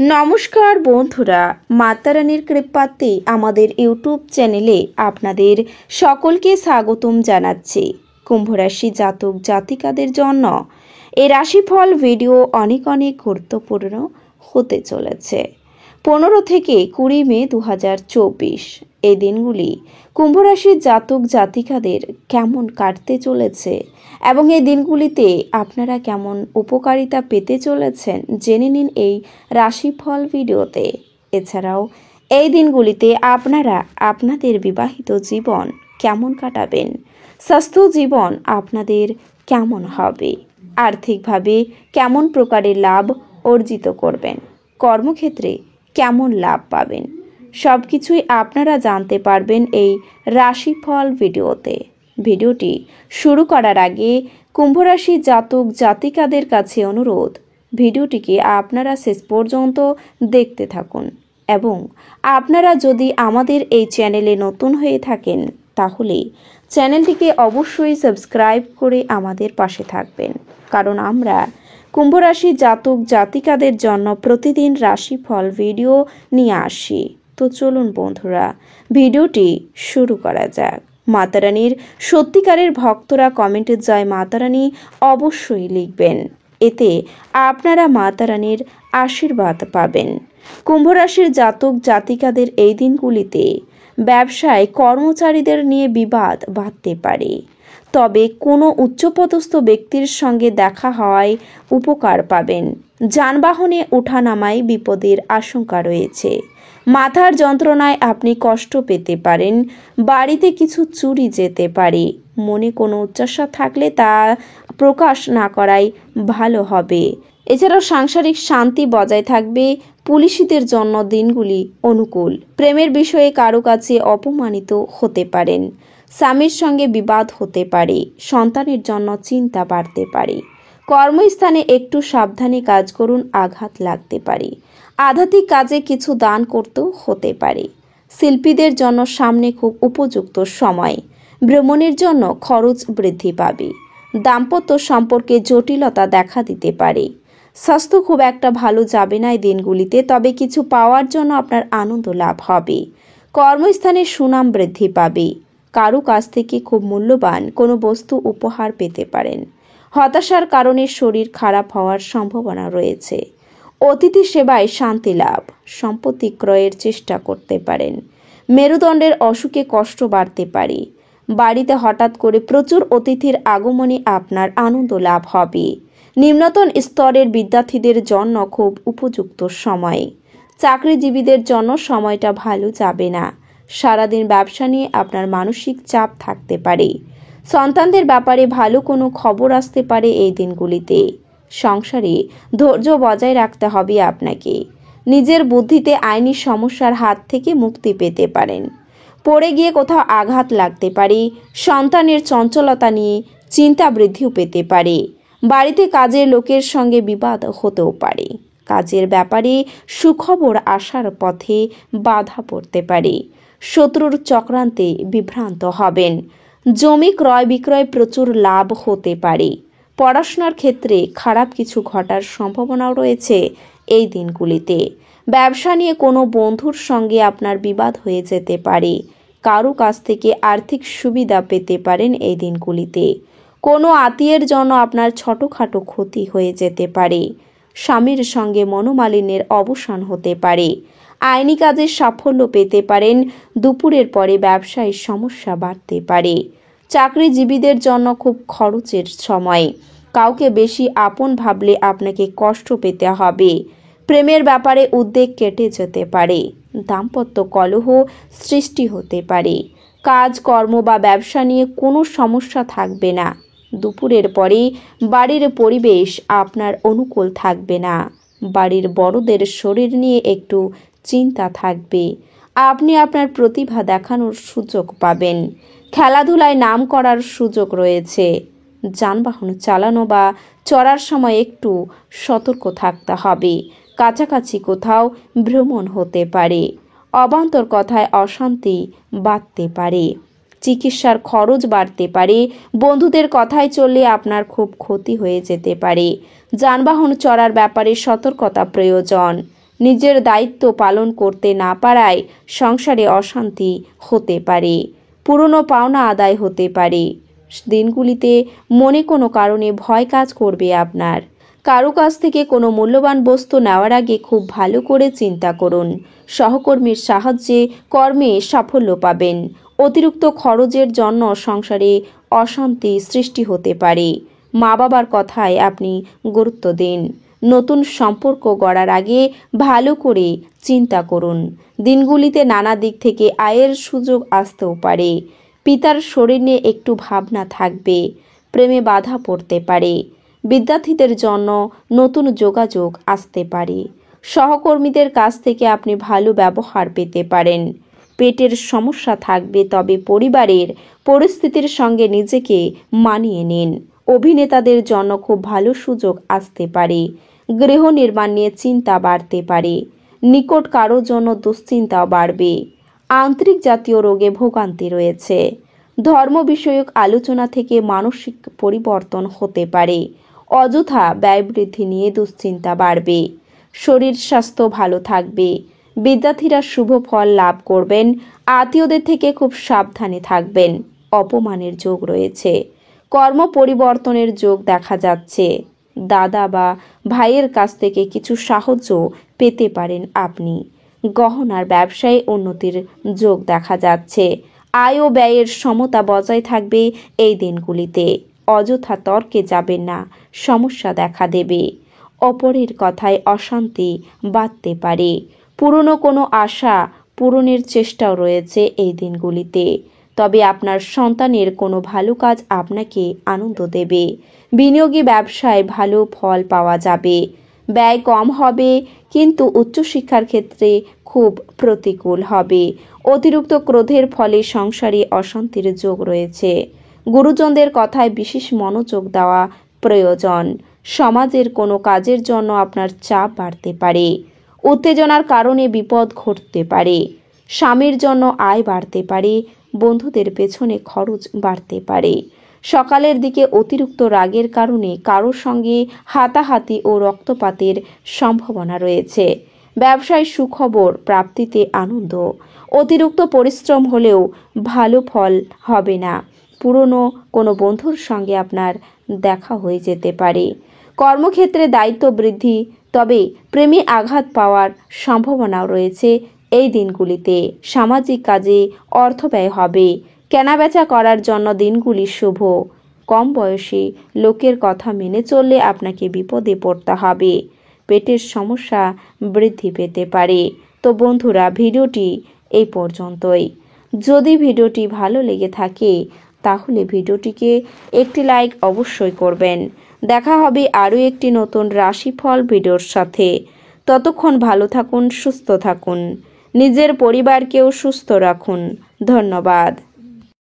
নমস্কার বন্ধুরা, মাতারানীর কৃপাতে আমাদের ইউটিউব চ্যানেলে আপনাদের সকলকে স্বাগতম জানাচ্ছি। কুম্ভ রাশি জাতক জাতিকাদের জন্য এই রাশিফল ভিডিও অনেক গুরুত্বপূর্ণ হতে চলেছে। 15 থেকে 20 মে 2024 এই দিনগুলি কুম্ভ রাশির জাতক জাতিকাদের কেমন কাটতে চলেছে এবং এই দিনগুলিতে আপনারা কেমন উপকারিতা পেতে চলেছেন জেনে নিন এই রাশিফল ভিডিওতে। এছাড়াও এই দিনগুলিতে আপনারা আপনাদের বিবাহিত জীবন কেমন কাটাবেন, স্বাস্থ্য জীবন আপনাদের কেমন হবে, আর্থিকভাবে কেমন প্রকারের লাভ অর্জিত করবেন, কর্মক্ষেত্রে কেমন লাভ পাবেন, সব কিছুই আপনারা জানতে পারবেন এই রাশিফল ভিডিওতে। ভিডিওটি শুরু করার আগে কুম্ভ রাশি জাতক জাতিকাদের কাছে অনুরোধ, ভিডিওটিকে আপনারা শেষ পর্যন্ত দেখতে থাকুন এবং আপনারা যদি আমাদের এই চ্যানেলে নতুন হয়ে থাকেন তাহলে চ্যানেলটিকে অবশ্যই সাবস্ক্রাইব করে আমাদের পাশে থাকবেন, কারণ আমরা কুম্ভ রাশি জাতক জাতিকাদের জন্য প্রতিদিন রাশিফল ভিডিও নিয়ে আসি। তো চলুন বন্ধুরা, ভিডিওটি শুরু করা যাক। মাতারানীর সত্যিকারের ভক্তরা কমেন্টে জয় মাতারানী অবশ্যই লিখবেন, এতে আপনারা মাতারানীর আশীর্বাদ পাবেন। কুম্ভ রাশির জাতক জাতিকাদের এই দিনগুলিতে ব্যবসায় কর্মচারীদের নিয়ে বিবাদ বাধতে পারে, তবে কোনো উচ্চপদস্থ ব্যক্তির সঙ্গে দেখা হওয়ায় উপকার পাবেন। যানবাহনে ওঠানামায় বিপদের আশঙ্কা রয়েছে। মাথার যন্ত্রণায় আপনি কষ্ট পেতে পারেন। বাড়িতে কিছু চুরি যেতে পারে। মনে কোনো উচ্চাশা থাকলে তা প্রকাশ না করাই ভালো হবে। এছাড়াও সাংসারিক শান্তি বজায় থাকবে। পুলিশদের জন্য দিনগুলি অনুকূল। প্রেমের বিষয়ে কারো কাছে অপমানিত হতে পারেন। স্বামীর সঙ্গে বিবাদ হতে পারে। সন্তানের জন্য চিন্তা বাড়তে পারে। কর্মস্থানে একটু সাবধানে কাজ করুন, আঘাত লাগতে পারে। আধ্যাত্মিক কাজে কিছু দান করতেও হতে পারে। শিল্পীদের জন্য সামনে খুব উপযুক্ত সময়। ভ্রমণের জন্য খরচ বৃদ্ধি পাবে। দাম্পত্য সম্পর্কে জটিলতা দেখা দিতে পারে। স্বাস্থ্য খুব একটা ভালো যাবে না এই দিনগুলিতে, তবে কিছু পাওয়ার জন্য আপনার আনন্দ লাভ হবে। কর্মস্থানে সুনাম বৃদ্ধি পাবে। কারো কাছ থেকে খুব মূল্যবান কোনো বস্তু উপহার পেতে পারেন। হতাশার কারণে শরীর খারাপ হওয়ার সম্ভাবনা রয়েছে। অতিথি সেবায় শান্তি লাভ। সম্পত্তি ক্রয়ের চেষ্টা করতে পারেন। মেরুদণ্ডের অসুখে কষ্ট বাড়তে পারে। বাড়িতে হঠাৎ করে প্রচুর অতিথির আগমনে আপনার আনন্দ লাভ হবে। নিম্নতন স্তরের বিদ্যার্থীদের জন্য খুব উপযুক্ত সময়। চাকরিজীবীদের জন্য সময়টা ভালো যাবে না। সারাদিন ব্যবসা নিয়ে আপনার মানসিক চাপ থাকতে পারে। সন্তানদের ব্যাপারে ভালো কোনো খবর আসতে পারে এই দিনগুলিতে। সংসারে ধৈর্য বজায় রাখতে হবে আপনাকে। নিজের বুদ্ধিতে আইনি সমস্যার হাত থেকে মুক্তি পেতে পারেন। পড়ে গিয়ে কোথাও আঘাত লাগতে পারে। সন্তানের চঞ্চলতা নিয়ে চিন্তা বৃদ্ধিও পেতে পারে। বাড়িতে কাজের লোকের সঙ্গে বিবাদ হতেও পারে। কাজের ব্যাপারে সুখবর আসার পথে বাধা পড়তে পারে। শত্রুর চক্রান্তে বিভ্রান্ত হবেন। জমি ক্রয় বিক্রয় প্রচুর লাভ হতে পারে। পড়াশোনার ক্ষেত্রে খারাপ কিছু ঘটার সম্ভাবনাও রয়েছে এই দিনগুলিতে। ব্যবসা নিয়ে কোনো বন্ধুর সঙ্গে আপনার বিবাদ হয়ে যেতে পারে। কারো কাছ থেকে আর্থিক সুবিধা পেতে পারেন এই দিনগুলিতে। কোনো আত্মীয়ের জন্য আপনার ছোটখাটো ক্ষতি হয়ে যেতে পারে। স্বামীর সঙ্গে মনোমালিন্যের অবসান হতে পারে। আইনি কাজে সাফল্য পেতে পারেন। দুপুরের পরে ব্যবসায়িক সমস্যা বাড়তে পারে। চাকরিজীবীদের জন্য খুব খরচের সময়। কাউকে বেশি আপন ভাবলে আপনাকে কষ্ট পেতে হবে। প্রেমের ব্যাপারে উদ্বেগ কেটে যেতে পারে। দাম্পত্য কলহ সৃষ্টি হতে পারে। কাজ কর্ম বা ব্যবসা নিয়ে কোনো সমস্যা থাকবে না। দুপুরের পরে বাড়ির পরিবেশ আপনার অনুকূল থাকবে না। বাড়ির বড়দের শরীর নিয়ে একটু চিন্তা থাকবে। আপনি আপনার প্রতিভা দেখানোর সুযোগ পাবেন। খেলাধুলায় নাম করার সুযোগ রয়েছে। যানবাহন চালানো বা চড়ার সময় একটু সতর্ক থাকতে হবে। কাছাকাছি কোথাও ভ্রমণ হতে পারে। অবান্তর কথায় অশান্তি বাড়তে পারে। চিকিৎসার খরচ বাড়তে পারে। বন্ধুদের কথায় চললে আপনার খুব ক্ষতি হয়ে যেতে পারে। যানবাহন চড়ার ব্যাপারে সতর্কতা প্রয়োজন। নিজের দায়িত্ব পালন করতে না পারায় সংসারে অশান্তি হতে পারে, পুরনো পাওনা আদায় হতে পারে। দিনগুলিতে মনে কোনো কারণে ভয় কাজ করবে আপনার। কারো কাছ থেকে কোনো মূল্যবান বস্তু নেওয়ার আগে খুব ভালো করে চিন্তা করুন। সহকর্মীর সাহায্যে কর্মে সাফল্য পাবেন। অতিরিক্ত খরচের জন্য সংসারে অশান্তি সৃষ্টি হতে পারে। মা বাবার কথায় আপনি গুরুত্ব দিন। নতুন সম্পর্ক গড়ার আগে ভালো করে চিন্তা করুন। দিনগুলিতে নানা দিক থেকে আয়ের সুযোগ আসতেও পারে। পিতার শরীর নিয়ে একটু ভাবনা থাকবে। প্রেমে বাধা পড়তে পারে। বিদ্যার্থীদের জন্য নতুন যোগাযোগ আসতে পারে। সহকর্মীদের কাছ থেকে আপনি ভালো ব্যবহার পেতে পারেন। পেটের সমস্যা থাকবে, তবে পরিবারের পরিস্থিতির সঙ্গে নিজেকে মানিয়ে নিন। অভিনেতাদের জন্য খুব ভালো সুযোগ আসতে পারে। গৃহ নির্মাণ নিয়ে চিন্তা বাড়তে পারে। নিকট কারোর জন্য দুশ্চিন্তাও বাড়বে। আন্তরিক জাতীয় রোগে ভোগান্তি রয়েছে। ধর্ম বিষয়ক আলোচনা থেকে মানসিক পরিবর্তন হতে পারে। অযথা ব্যয় বৃদ্ধি নিয়ে দুশ্চিন্তা বাড়বে। শরীর স্বাস্থ্য ভালো থাকবে। বিদ্যার্থীরা শুভ ফল লাভ করবেন। আত্মীয়দের থেকে খুব সাবধানে থাকবেন। অপমানের যোগ রয়েছে। কর্ম পরিবর্তনের যোগ দেখা যাচ্ছে। দাদা বা ভাইয়ের কাছ থেকে কিছু সাহায্য পেতে পারেন আপনি। গহনার ব্যবসায় উন্নতির যোগ দেখা যাচ্ছে। আয় ও ব্যয়ের সমতা বজায় থাকবে এই দিনগুলিতে। অযথা তর্কে যাবেন না, সমস্যা দেখা দেবে। অপরের কথায় অশান্তি বাড়তে পারে। পুরনো কোনো আশা পূরণের চেষ্টাও রয়েছে এই দিনগুলিতে। তবে আপনার সন্তানের কোনো ভালো কাজ আপনাকে আনন্দ দেবে। বিনিয়োগী ব্যবসায় ভালো ফল পাওয়া যাবে। ব্যয় কম হবে, কিন্তু উচ্চশিক্ষার ক্ষেত্রে খুব প্রতিকূল হবে। অতিরিক্ত ক্রোধের ফলে সংসারে অশান্তির যোগ রয়েছে। গুরুজনদের কথায় বিশেষ মনোযোগ দেওয়া প্রয়োজন। সমাজের কোনো কাজের জন্য আপনার চাপ বাড়তে পারে। উত্তেজনার কারণে বিপদ ঘটতে পারে। স্বামীর জন্য আয় বাড়তে পারে। বন্ধুদের পেছনে খরচ বাড়তে পারে। সকালের দিকে অতিরিক্ত রাগের কারণে কারোর সঙ্গে হাতাহাতি ও রক্তপাতের সম্ভাবনা রয়েছে। ব্যবসায় সুখবর প্রাপ্তিতে আনন্দ। অতিরিক্ত পরিশ্রম হলেও ভালো ফল হবে না। পুরনো কোনো বন্ধুর সঙ্গে আপনার দেখা হয়ে যেতে পারে। কর্মক্ষেত্রে দায়িত্ব বৃদ্ধি, তবে প্রেমে আঘাত পাওয়ার সম্ভাবনাও রয়েছে এই দিনগুলিতে। সামাজিক কাজে অর্থ ব্যয় হবে। কেনাবেচা করার জন্য দিনগুলি শুভ। কম বয়সী লোকের কথা মেনে চললে আপনাকে বিপদে পড়তে হবে। পেটের সমস্যা বৃদ্ধি পেতে পারে। তো বন্ধুরা, ভিডিওটি এই পর্যন্তই। যদি ভিডিওটি ভালো লেগে থাকে তাহলে ভিডিওটিকে একটি লাইক অবশ্যই করবেন। দেখা হবে আরও একটি নতুন রাশিফল ভিডিওর সাথে। ততক্ষণ ভালো থাকুন, সুস্থ থাকুন, নিজের পরিবারকেও সুস্থ রাখুন। ধন্যবাদ।